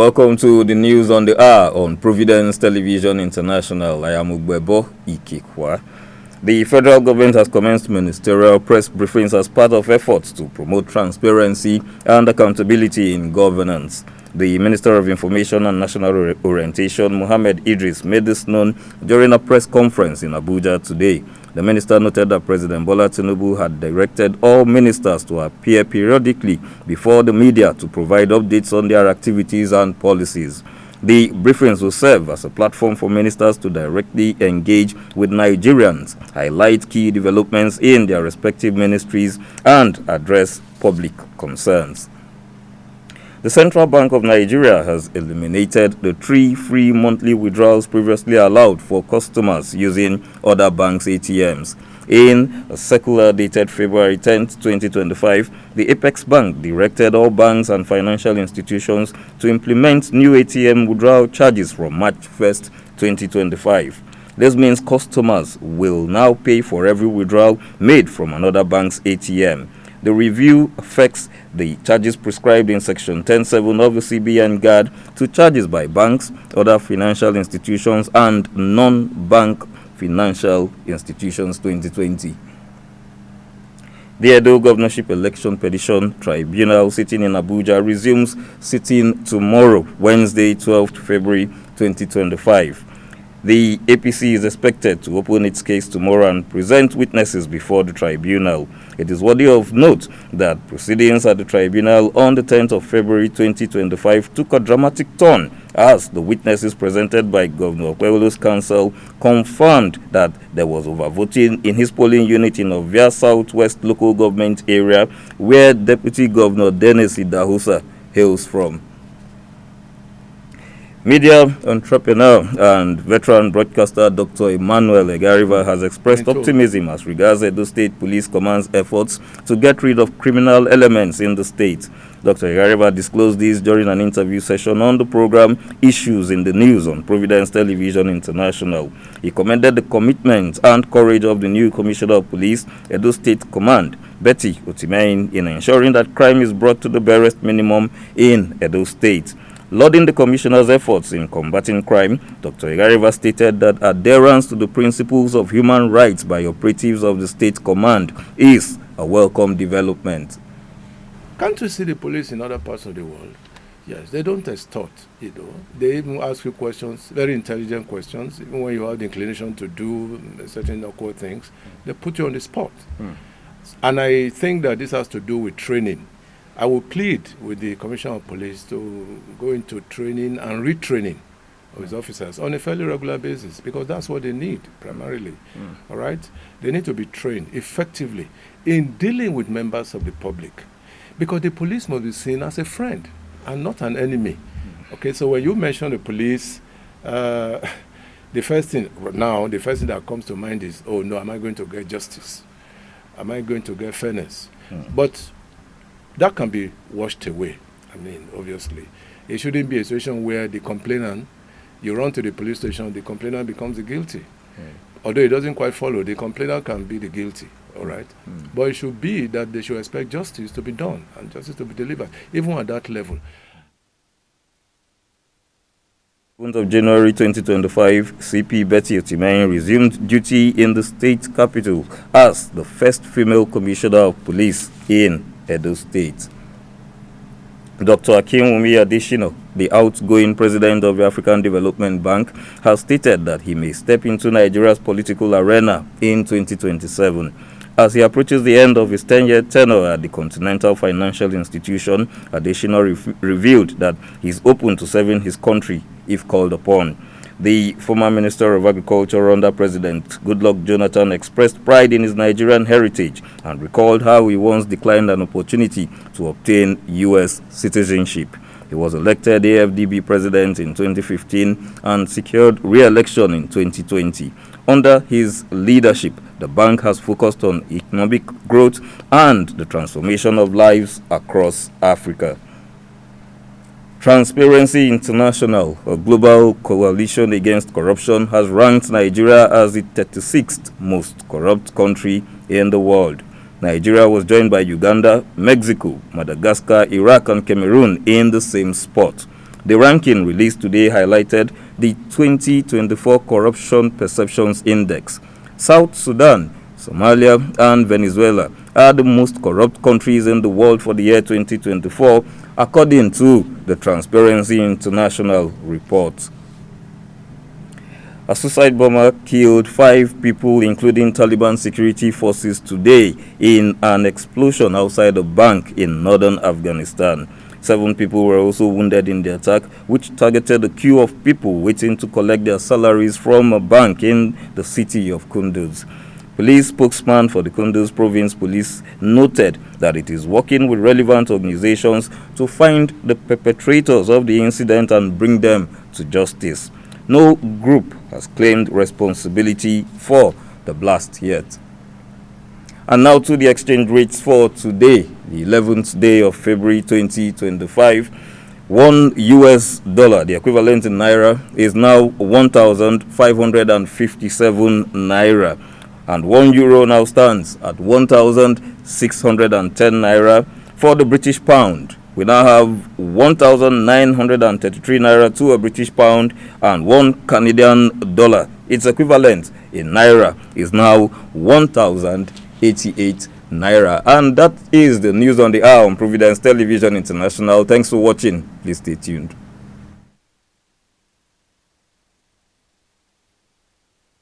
Welcome to the news on the hour on Providence Television International. I am Ugbebo Ikekwa. The federal government has commenced ministerial press briefings as part of efforts to promote transparency and accountability in governance. The Minister of Information and National Orientation, Mohammed Idris, made this known during a press conference in Abuja today. The minister noted that President Bola Tinubu had directed all ministers to appear periodically before the media to provide updates on their activities and policies. The briefings will serve as a platform for ministers to directly engage with Nigerians, highlight key developments in their respective ministries, and address public concerns. The Central Bank of Nigeria has eliminated the 3 free monthly withdrawals previously allowed for customers using other banks' ATMs. In a circular dated February 10, 2025, the Apex Bank directed all banks and financial institutions to implement new ATM withdrawal charges from March 1, 2025. This means customers will now pay for every withdrawal made from another bank's ATM. The review affects the charges prescribed in Section 10.7 of the CBN Guide to charges by banks, other financial institutions, and non-bank financial institutions 2020. The Edo Governorship Election Petition Tribunal sitting in Abuja resumes sitting tomorrow, Wednesday, 12th February 2025. The APC is expected to open its case tomorrow and present witnesses before the tribunal. It is worthy of note that proceedings at the tribunal on the 10th of February 2025 took a dramatic turn as the witnesses presented by Governor Okweolu's counsel confirmed that there was overvoting in his polling unit in Ovia Southwest local government area where Deputy Governor Dennis Idahusa hails from. Media entrepreneur and veteran broadcaster Dr. Emmanuel Egariva has expressed optimism as regards Edo State Police Command's efforts to get rid of criminal elements in the state. Dr. Egariva disclosed this during an interview session on the program Issues in the News on Providence Television International. He commended the commitment and courage of the new Commissioner of Police, Edo State Command, Betty Otimehin, in ensuring that crime is brought to the barest minimum in Edo State. Lauding the Commissioner's efforts in combating crime, Dr. Egariva stated that adherence to the principles of human rights by operatives of the State Command is a welcome development. Can't you see the police in other parts of the world? Yes, they don't extort, They even ask you questions, very intelligent questions, even when you have the inclination to do certain awkward things. They put you on the spot. And I think that this has to do with training. I will plead with the Commissioner of Police to go into training and retraining of his officers on a fairly regular basis, because that's what they need primarily. All right? They need to be trained effectively in dealing with members of the public, because the police must be seen as a friend and not an enemy. Okay, so when you mention the police, the first thing that comes to mind is, oh no, am I going to get justice? Am I going to get fairness? But that can be washed away. I mean, obviously. It shouldn't be a situation where the complainant, you run to the police station, the complainant becomes the guilty. Although it doesn't quite follow, the complainant can be the guilty, all right? But it should be that they should expect justice to be done and justice to be delivered, even at that level. 7th of January 2025, CP Betty Otimehin resumed duty in the state capital as the first female commissioner of police in Edo State. Dr. Akinwumi Adesina, the outgoing president of the African Development Bank, has stated that he may step into Nigeria's political arena in 2027. As he approaches the end of his 10-year tenure at the Continental Financial Institution, Adesina revealed that he is open to serving his country if called upon. The former Minister of Agriculture under President Goodluck Jonathan expressed pride in his Nigerian heritage and recalled how he once declined an opportunity to obtain U.S. citizenship. He was elected AFDB president in 2015 and secured re-election in 2020. Under his leadership, the bank has focused on economic growth and the transformation of lives across Africa. Transparency International, a global coalition against corruption, has ranked Nigeria as the 36th most corrupt country in the world. Nigeria was joined by Uganda, Mexico, Madagascar, Iraq, and Cameroon in the same spot. The ranking released today highlighted the 2024 Corruption Perceptions Index. South Sudan, Somalia, and Venezuela are the most corrupt countries in the world for the year 2024, according to the Transparency International report. A suicide bomber killed 5 people, including Taliban security forces, today in an explosion outside a bank in northern Afghanistan. 7 people were also wounded in the attack, which targeted a queue of people waiting to collect their salaries from a bank in the city of Kunduz. Police spokesman for the Kunduz Province Police noted that it is working with relevant organizations to find the perpetrators of the incident and bring them to justice. No group has claimed responsibility for the blast yet. And now to the exchange rates for today, the 11th day of February 2025. $1, the equivalent in naira, is now 1,557 naira. And €1 now stands at 1,610 naira. For the British pound, we now have 1,933 naira to a British pound, and $1 Canadian. Its equivalent in naira is now 1,088 naira. And that is the news on the hour on Providence Television International. Thanks for watching. Please stay tuned.